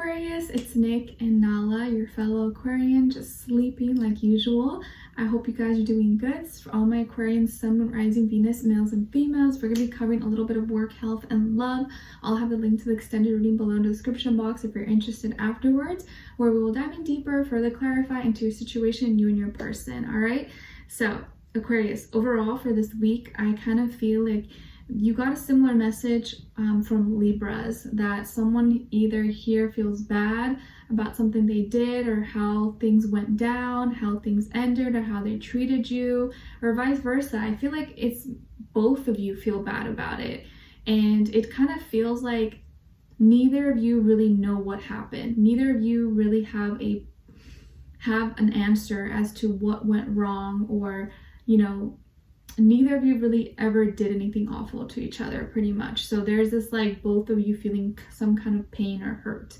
Aquarius, it's Nick and Nala, your fellow Aquarian, just sleeping like usual. I hope you guys are doing good. For all my Aquarians, Sun, Moon, Rising, Venus, males and females, we're going to be covering a little bit of work, health, and love. I'll have the link to the extended reading below in the description box if you're interested afterwards, where we will dive in deeper, further clarify into your situation, you and your person, all right? So, Aquarius, overall for this week, I kind of feel like you got a similar message from Libras, that someone either here feels bad about something they did, or how things went down, how things ended, or how they treated you, or vice versa. I feel like it's both of you feel bad about it, and it kind of feels like neither of you really know what happened. Neither of you really have an answer as to what went wrong, or neither of you really ever did anything awful to each other, pretty much. So there's this like both of you feeling some kind of pain or hurt.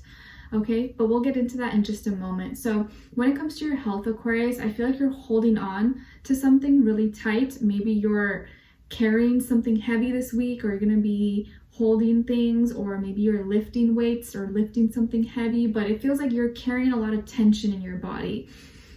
Okay, but we'll get into that in just a moment. So when it comes to your health, Aquarius, I feel like you're holding on to something really tight. Maybe you're carrying something heavy this week, or you're going to be holding things, or maybe you're lifting weights or lifting something heavy, but it feels like you're carrying a lot of tension in your body.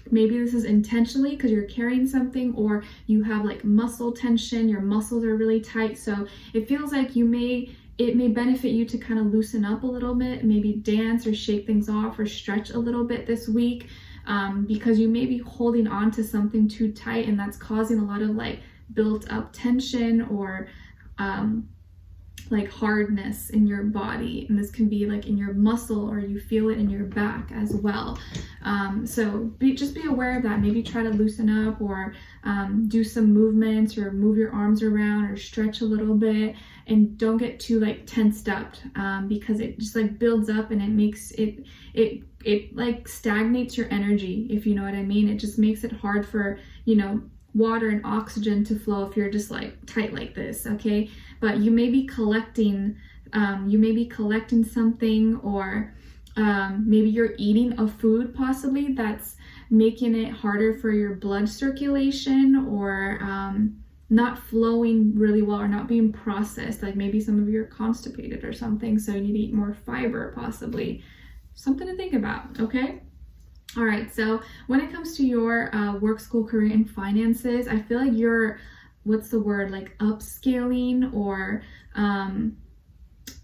Maybe this is intentionally because you're carrying something, or you have like muscle tension, your muscles are really tight. So it feels like it may benefit you to kind of loosen up a little bit, maybe dance or shake things off or stretch a little bit this week, because you may be holding on to something too tight, and that's causing a lot of like built up tension, or like hardness in your body. And this can be like in your muscle, or you feel it in your back as well. So just be aware of that. Maybe try to loosen up, or do some movements, or move your arms around, or stretch a little bit, and don't get too like tensed up, because it just like builds up, and it makes it like stagnates your energy, if you know what I mean. It just makes it hard for water and oxygen to flow if you're just like tight like this. Okay, but you may be collecting something, or maybe you're eating a food possibly that's making it harder for your blood circulation, or not flowing really well, or not being processed. Like maybe some of you are constipated or something, so you need to eat more fiber possibly. Something to think about. Okay, all right, so when it comes to your work, school, career, and finances, I feel like you're, what's the word, like upscaling, or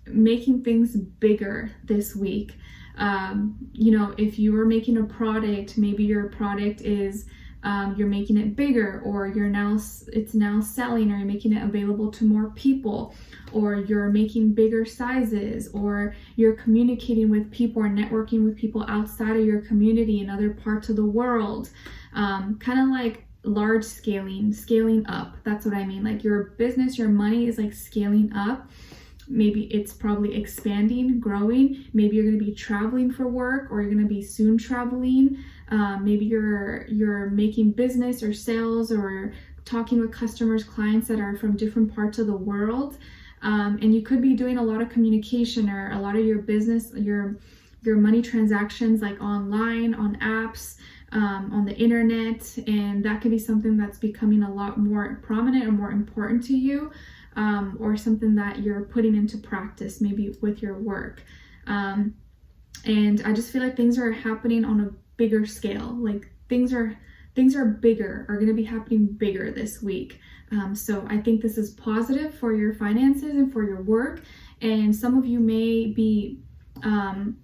making things bigger this week. If you are making a product, maybe your product is you're making it bigger, or it's now selling, or you're making it available to more people, or you're making bigger sizes, or you're communicating with people or networking with people outside of your community in other parts of the world. Kind of like large scaling up. That's what I mean. Like your business, your money is like scaling up. Maybe it's probably expanding, growing. Maybe you're going to be traveling for work, or you're going to be soon traveling. Maybe you're making business or sales, or talking with customers, clients that are from different parts of the world. And you could be doing a lot of communication, or a lot of your business, your money transactions, like online, on apps, on the internet. And that could be something that's becoming a lot more prominent or more important to you. Or something that you're putting into practice, maybe with your work. And I just feel like things are happening on a bigger scale. Like things are going to be happening bigger this week. So I think this is positive for your finances and for your work. And some of you may be,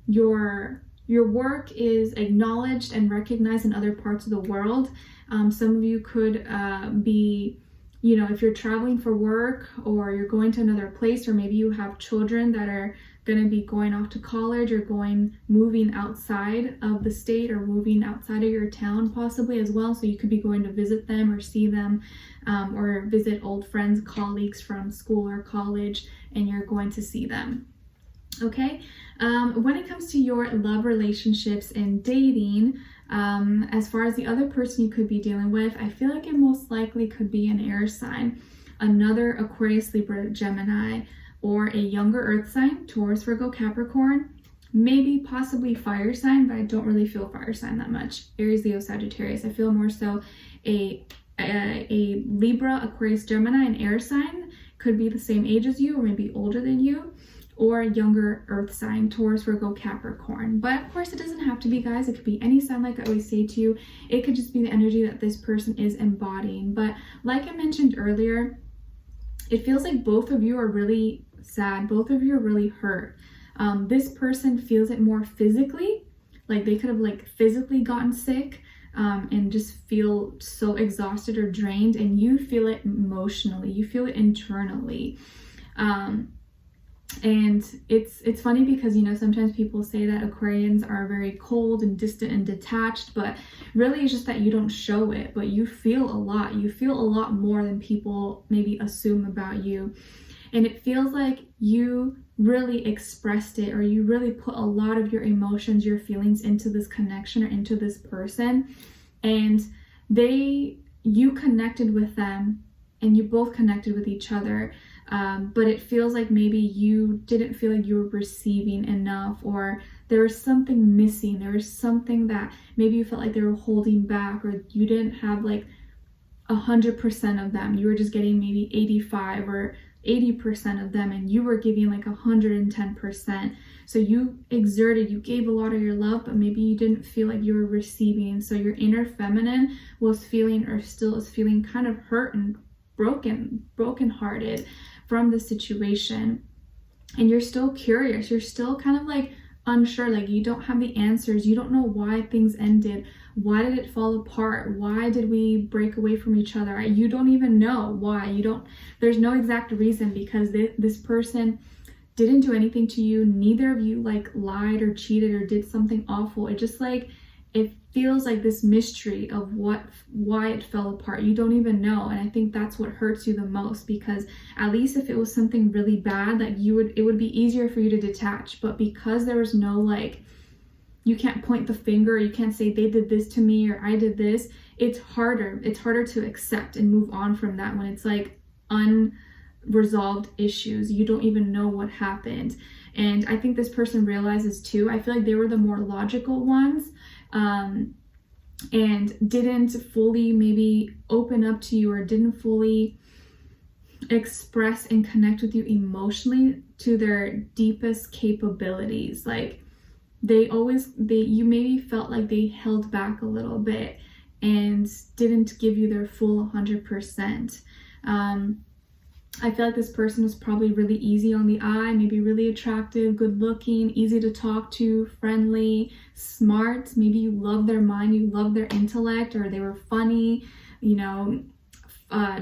your work is acknowledged and recognized in other parts of the world. Some of you could be, if you're traveling for work, or you're going to another place, or maybe you have children that are going to be going off to college, or moving outside of the state, or moving outside of your town possibly as well. So you could be going to visit them, or see them, or visit old friends, colleagues from school or college, and you're going to see them. Okay, when it comes to your love, relationships, and dating, as far as the other person you could be dealing with, I feel like it most likely could be an air sign, another Aquarius, Libra, Gemini, or a younger earth sign, Taurus, Virgo, Capricorn, maybe possibly fire sign, but I don't really feel fire sign that much. Aries, Leo, Sagittarius. I feel more so a Libra, Aquarius, Gemini, and air sign. Could be the same age as you, or maybe older than you. or younger earth sign, Taurus, Virgo, Capricorn. But of course, it doesn't have to be, guys. It could be any sign, like I always say to you. It could just be the energy that this person is embodying. But like I mentioned earlier, it feels like both of you are really sad. Both of you are really hurt. This person feels it more physically, like they could have like physically gotten sick and just feel so exhausted or drained, and you feel it emotionally, you feel it internally. And it's funny because, you know, sometimes people say that Aquarians are very cold and distant and detached, but really it's just that you don't show it, but you feel a lot. You feel a lot more than people maybe assume about you. And it feels like you really expressed it, or you really put a lot of your emotions, your feelings into this connection or into this person. And you connected with them, and you both connected with each other. But it feels like maybe you didn't feel like you were receiving enough, or there was something missing. There was something that maybe you felt like they were holding back, or you didn't have like 100% of them. You were just getting maybe 85 or 80% of them, and you were giving like 110%. So you gave a lot of your love, but maybe you didn't feel like you were receiving. So your inner feminine was feeling, or still is feeling, kind of hurt and brokenhearted from the situation. And you're still curious. You're still kind of like unsure, like you don't have the answers. You don't know why things ended. Why did it fall apart? Why did we break away from each other? You don't even know why. There's no exact reason, because this person didn't do anything to you. Neither of you like lied or cheated or did something awful. It just like, it feels like this mystery of why it fell apart. You don't even know. And I think that's what hurts you the most, because at least if it was something really bad, that it would be easier for you to detach. But because there was no like, you can't point the finger, you can't say they did this to me or I did this. It's harder to accept and move on from that when it's like unresolved issues. You don't even know what happened. And I think this person realizes too, I feel like they were the more logical ones, and didn't fully maybe open up to you, or didn't fully express and connect with you emotionally to their deepest capabilities. Like you maybe felt like they held back a little bit and didn't give you their full 100%. I feel like this person was probably really easy on the eye, maybe really attractive, good looking, easy to talk to, friendly, smart. Maybe you love their mind, you love their intellect, or they were funny, you know,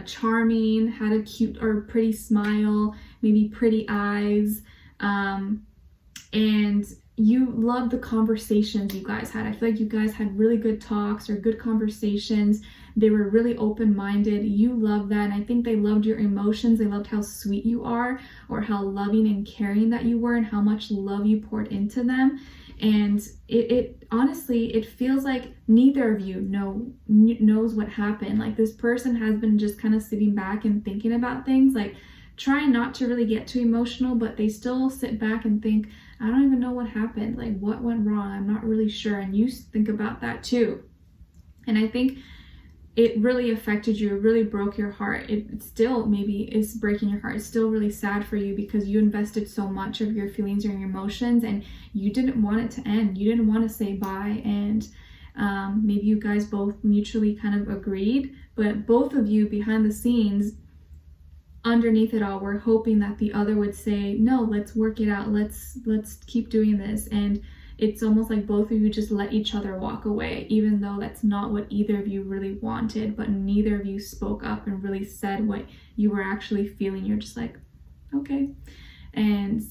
charming, had a cute or pretty smile, maybe pretty eyes, and you loved the conversations you guys had. I feel like you guys had really good talks or good conversations. They were really open-minded. You loved that. And I think they loved your emotions. They loved how sweet you are, or how loving and caring that you were, and how much love you poured into them. And it honestly, it feels like neither of you knows what happened. Like this person has been just kind of sitting back and thinking about things, like trying not to really get too emotional, but they still sit back and think, I don't even know what happened. Like what went wrong? I'm not really sure. And you think about that too. And I think it really affected you. It really broke your heart. It still maybe is breaking your heart. It's still really sad for you, because you invested so much of your feelings or your emotions, and you didn't want it to end. You didn't want to say bye. And maybe you guys both mutually kind of agreed, but both of you behind the scenes, underneath it all, were hoping that the other would say, no, let's work it out. Let's keep doing this. And it's almost like both of you just let each other walk away, even though that's not what either of you really wanted. But neither of you spoke up and really said what you were actually feeling. You're just like, okay. And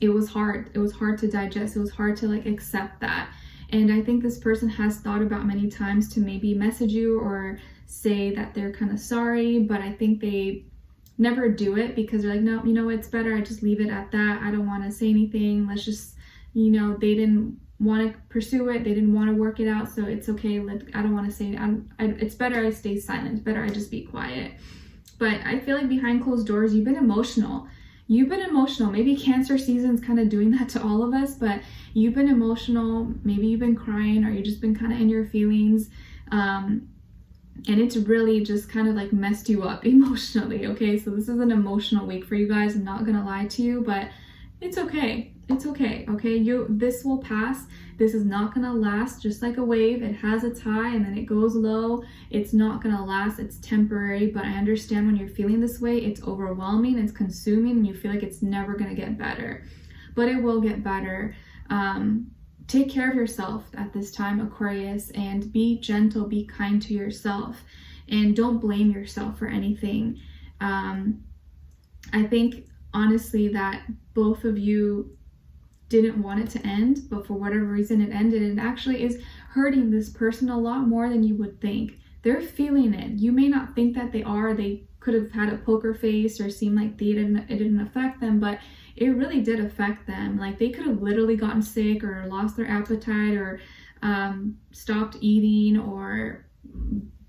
it was hard. It was hard to digest. It was hard to like accept that. And I think this person has thought about many times to maybe message you or say that they're kind of sorry, but I think they never do it, because they're like, no, you know, it's better I just leave it at that. I don't want to say anything. Let's just, you know, they didn't want to pursue it. They didn't want to work it out. So it's okay. I don't want to say it. It's better I stay silent. It's better I just be quiet. But I feel like behind closed doors, you've been emotional. You've been emotional. Maybe Cancer season's kind of doing that to all of us, but you've been emotional. Maybe you've been crying, or you've just been kind of in your feelings. and it's really just kind of like messed you up emotionally, okay? So this is an emotional week for you guys. I'm not gonna lie to you, but it's okay. It's okay, okay? This will pass. This is not gonna last. Just like a wave, it has its high and then it goes low. It's not gonna last. It's temporary, but I understand when you're feeling this way, it's overwhelming, it's consuming, and you feel like it's never gonna get better. But it will get better. Take care of yourself at this time, Aquarius, and be gentle, be kind to yourself, and don't blame yourself for anything. I think, honestly, that both of you didn't want it to end, but for whatever reason it ended, and it actually is hurting this person a lot more than you would think. They're feeling it. You may not think that they are. They could have had a poker face or seem like it didn't affect them, but it really did affect them. Like, they could have literally gotten sick or lost their appetite or stopped eating, or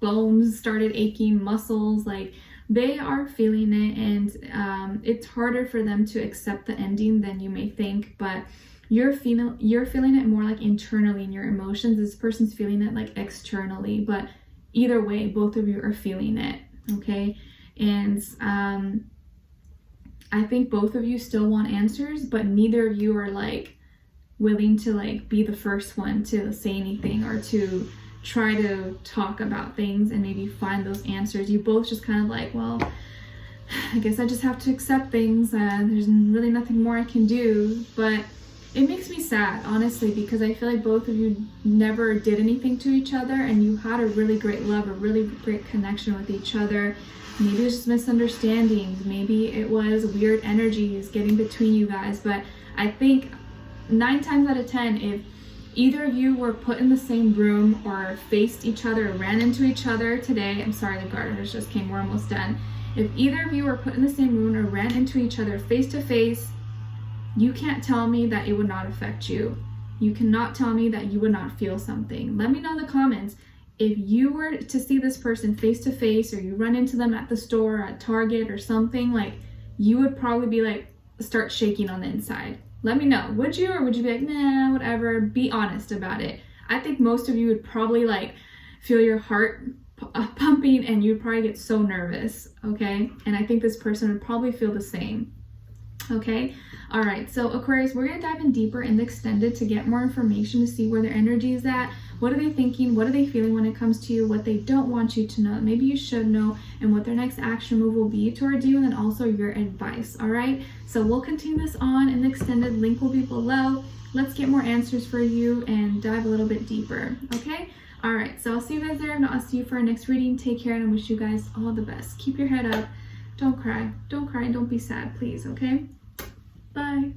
bones started aching, muscles. Like, they are feeling it, and it's harder for them to accept the ending than you may think, but you're feeling it more like internally in your emotions. This person's feeling it like externally, but either way, both of you are feeling it, okay? And I think both of you still want answers, but neither of you are like willing to like be the first one to say anything or to try to talk about things and maybe find those answers. You both just kind of like, well, I guess I just have to accept things. There's really nothing more I can do. But it makes me sad, honestly, because I feel like both of you never did anything to each other, and you had a really great love, a really great connection with each other. Maybe it was just misunderstandings. Maybe it was weird energies getting between you guys. But I think 9 times out of 10, if either of you were put in the same room or faced each other, or ran into each other today, I'm sorry, the gardeners just came, we're almost done. If either of you were put in the same room or ran into each other face to face, you can't tell me that it would not affect you. You cannot tell me that you would not feel something. Let me know in the comments. If you were to see this person face to face, or you run into them at the store, at Target or something, like, you would probably be like, start shaking on the inside. Let me know. Would you, or would you be like, nah, whatever? Be honest about it. I think most of you would probably like feel your heart pumping, and you'd probably get so nervous, okay? And I think this person would probably feel the same. Okay, all right, so Aquarius, we're gonna dive in deeper in the extended to get more information, to see where their energy is at. What are they thinking? What are they feeling when it comes to you? What they don't want you to know, maybe you should know, and what their next action move will be towards you, and then also your advice. All right, so we'll continue this on in the extended. Link will be below. Let's get more answers for you and dive a little bit deeper. Okay, all right, so I'll see you guys there, and I'll see you for our next reading. Take care, and I wish you guys all the best. Keep your head up. Don't cry, and don't be sad, please. Okay, bye.